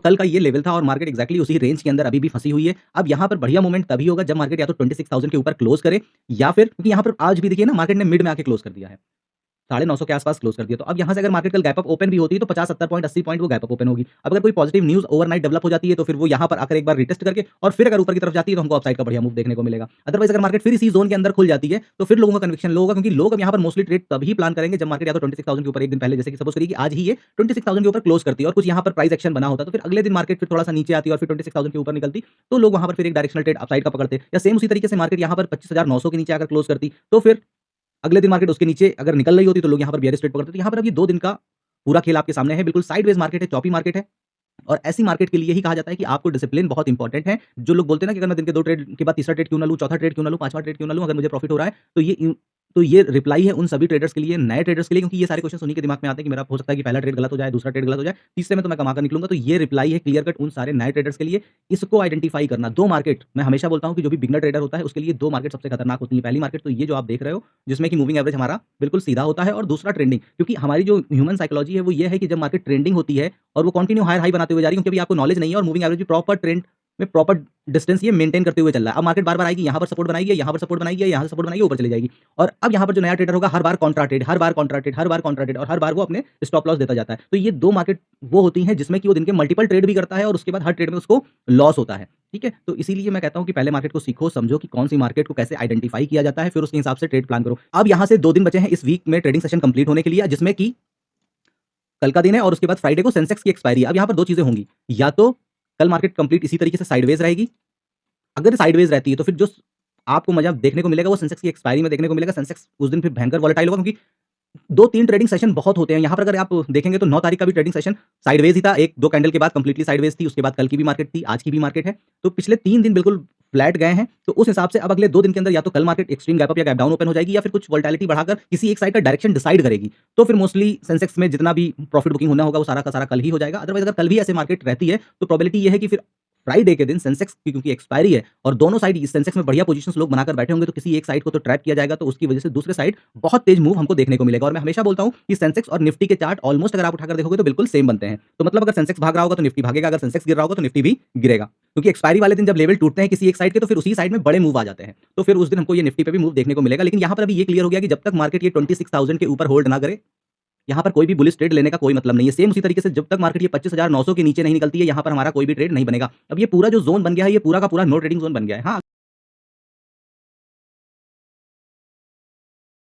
कल का ये लेवल था और मार्केट एक्ज़ैक्टली उसी रेंज के अंदर अभी भी फँसी हुई है। अब यहाँ पर बढ़िया मोमेंट तभी होगा जब मार्केट या तो 26,000 के ऊपर क्लोज़ करे या फिर क्योंकि यहाँ पर आज भी देखिए ना मार्केट ने मिड में आके क्लोज़ कर दिया है। 950 के आस-पास क्लोज़ कर दिया। तो अब यहाँ से अगर मार्केट कल गैप अप ओपन भी होती है तो 50-70 पॉइंट 80 पॉइंट वो गैप अप ओपन होगी। अब अगर कोई पॉजिटिव न्यूज़ ओवरनाइट डेवलप हो जाती है तो फिर वो यहाँ पर आकर एक बार रिटेस्ट करके और फिर अगर ऊपर की तरफ जाती है तो हमको अपसाइड का बढ़िया मूव देखने को मिलेगा। अदरवाइज़ अगर मार्केट फिर इसी ज़ोन के अंदर खुल जाती है तो फिर लोगों का कन्विक्शन लो होगा क्योंकि लोग अब यहाँ पर मोस्टली ट्रेड तभी प्लान करेंगे जब मार्केट या तो 26,000 के ऊपर एक दिन पहले जैसे कि सपोज़ करिए कि आज ही ये 26,000 के ऊपर क्लोज़ करती है और कुछ यहाँ पर प्राइस एक्शन बना होता तो फिर अगले दिन मार्केट फिर थोड़ा-सा नीचे आती और फिर 26,000 के ऊपर निकलती तो लोग वहाँ पर फिर एक डायरेक्शनल ट्रेड अपसाइड का पकड़ते या सेम उसी तरीके से मार्केट यहाँ पर 25,900 के नीचे आकर क्लोज़ करती तो फिर अगले दिन मार्केट उसके नीचे अगर निकल रही होती तो लोग यहाँ पर बेयरिश ट्रेड पकड़ते। तो यहाँ पर अब ये 2 दिन का पूरा खेल आपके सामने है, बिल्कुल साइडवेज़ मार्केट है, चॉपी मार्केट है और ऐसी मार्केट के लिए ही कहा जाता है कि आपको डिसिप्लिन बहुत इंपॉर्टेंट है। जो लोग बोलते हैं ना कि अगर मैं दिन के 2 ट्रेड के बाद तीसरा ट्रेड क्यों ना लूँ, चौथा ट्रेड क्यों ना लूँ, पाँचवाँ ट्रेड क्यों ना लूँ, अगर मुझे प्रॉफिट हो रहा है तो ये रिप्लाई है उन सभी ट्रेडर्स के लिए, नए ट्रेडर्स के लिए क्योंकि ये सारे क्वेश्चन उन्हीं के दिमाग में आते हैं कि मेरा हो सकता है कि पहला ट्रेड गलत हो जाए, दूसरा ट्रेड गलत हो जाए, तीसरे में तो मैं कमा कर निकलूँगा। तो ये रिप्लाई है क्लियर कट उन सारे नए ट्रेडर्स के लिए। इसको आइडेंटिफाई करना 2 मार्केट मैं हमेशा बोलता हूँ कि जो भी बिगिनर ट्रेडर होता है उसके लिए 2 मार्केट सबसे खतरनाक होती है। पहली मार्केट तो ये जो आप देख रहे हो जिसमें कि मूविंग एवरेज हमारा बिल्कुल सीधा होता है और दूसरा ट्रेंडिंग क्योंकि हमारी जो ह्यूमन साइकोलॉजी है वो ये है कि जब मार्केट ट्रेंडिंग होती है और वो कंटिन्यू हायर हाई बनाते हुए जा रही है क्योंकि अभी आपको नॉलेज नहीं है और मूविंग एवरेज भी प्रॉपर ट्रेंड में प्रॉपर डिस्टेंस ये मेंटेन करते हुए चल रहा है। अब मार्केट बार-बार आएगी, यहाँ पर सपोर्ट बनाएगी, यहाँ पर सपोर्ट बनाएगी, यहाँ से सपोर्ट बनाएगी, ऊपर चली जाएगी। और अब यहाँ पर जो नया ट्रेडर होगा हर बार कॉन्ट्रा ट्रेड, हर बार कॉन्ट्रा ट्रेड, हर बार कॉन्ट्रा ट्रेड और हर बार वो अपने स्टॉप लॉस देता जाता है। तो ये 2 मार्केट वो होती हैं जिसमें कि वो दिन के मल्टीपल ट्रेड भी करता है और उसके बाद हर ट्रेड में उसको लॉस होता है। ठीक है? तो इसीलिए मैं कहता हूँ कि पहले मार्केट को सीखो, समझो कि कौन-सी मार्केट को कैसे आइडेंटिफाई किया जाता है, फिर उसके हिसाब से ट्रेड प्लान करो। अब यहाँ से 2 दिन बचे हैं इस वीक में ट्रेडिंग सेशन कंप्लीट होने के लिए जिसमें कि कल का दिन है और उसके बाद फ्राइडे को सेंसेक्स की एक्सपायरी है। अब यहाँ पर 2 चीज़ें होंगी, या तो कल मार्केट कंप्लीट इसी तरीके से साइडवेज़ रहेगी, अगर साइडवेज़ रहती है तो फिर जो आपको मज़ा देखने को मिलेगा वो सेंसेक्स की एक्सपायरी में देखने को मिलेगा। सेंसेक्स उस दिन फिर भयंकर वोलेटाइल होगा क्योंकि 2-3 ट्रेडिंग सेशन बहुत होते हैं। यहाँ पर अगर आप देखेंगे तो 9 तारीख का भी ट्रेडिंग सेशन साइडवेज़ ही था। 1-2 कैंडल के बाद कंप्लीटली साइडवेज़ थी, उसके बाद कल की भी मार्केट थी, आज की भी मार्केट है। तो पिछले 3 दिन बिल्कुल फ्लैट गए हैं। तो उस हिसाब से अब अगले 2 दिन के अंदर या तो कल मार्केट एक्सट्रीम गैप अप या गैप डाउन ओपन हो जाएगी या फिर कुछ वोलेटिलिटी बढ़ाकर किसी एक साइड का डायरेक्शन डिसाइड करेगी। तो फिर मोस्टली सेंसेक्स में जितना भी प्रॉफिट बुकिंग होना होगा वो सारा का सारा कल ही हो जाएगा। अदरवाइज़ अगर कल भी ऐसे मार्केट रहती है तो प्रोबेबिलिटी ये है कि फिर फ्राइडे के दिन सेंसेक्स की क्योंकि एक्सपायरी है और दोनों साइड इस सेंसेक्स में बढ़िया पोजीशंस लोग बनाकर बैठे होंगे तो किसी एक साइड को तो ट्रैप किया जाएगा तो उसकी वजह से दूसरे साइड बहुत तेज मूव हमको देखने को मिलेगा। और मैं हमेशा बोलता हूँ कि सेंसेक्स और निफ्टी के चार्ट ऑलमोस्ट अगर आप उठाकर देखोगे तो बिल्कुल सेम बनते हैं। तो मतलब अगर सेंसेक्स भाग रहा होगा तो निफ्टी भागेगा, अगर सेंसेक्स गिर रहा होगा तो निफ्टी भी गिरेगा। क्योंकि एक्सपायरी वाले दिन जब लेवल टूटते हैं किसी एक साइड के तो फिर उसी साइड में बड़े मूव आ जाते हैं। तो फिर उस दिन हमको ये निफ्टी पे भी मूव देखने को मिलेगा। लेकिन यहाँ पर अभी ये क्लियर हो गया कि जब तक मार्केट ये 26,000 के ऊपर होल्ड ना करे यहाँ पर कोई भी बुलिश ट्रेड लेने का कोई मतलब नहीं है। सेम उसी तरीके से जब तक मार्केट ये 25,900 के नीचे नहीं निकलती है, यहाँ पर हमारा कोई भी ट्रेड नहीं बनेगा। अब ये पूरा जो ज़ोन बन गया है, ये पूरा का पूरा नो ट्रेडिंग ज़ोन बन गया है। हाँ,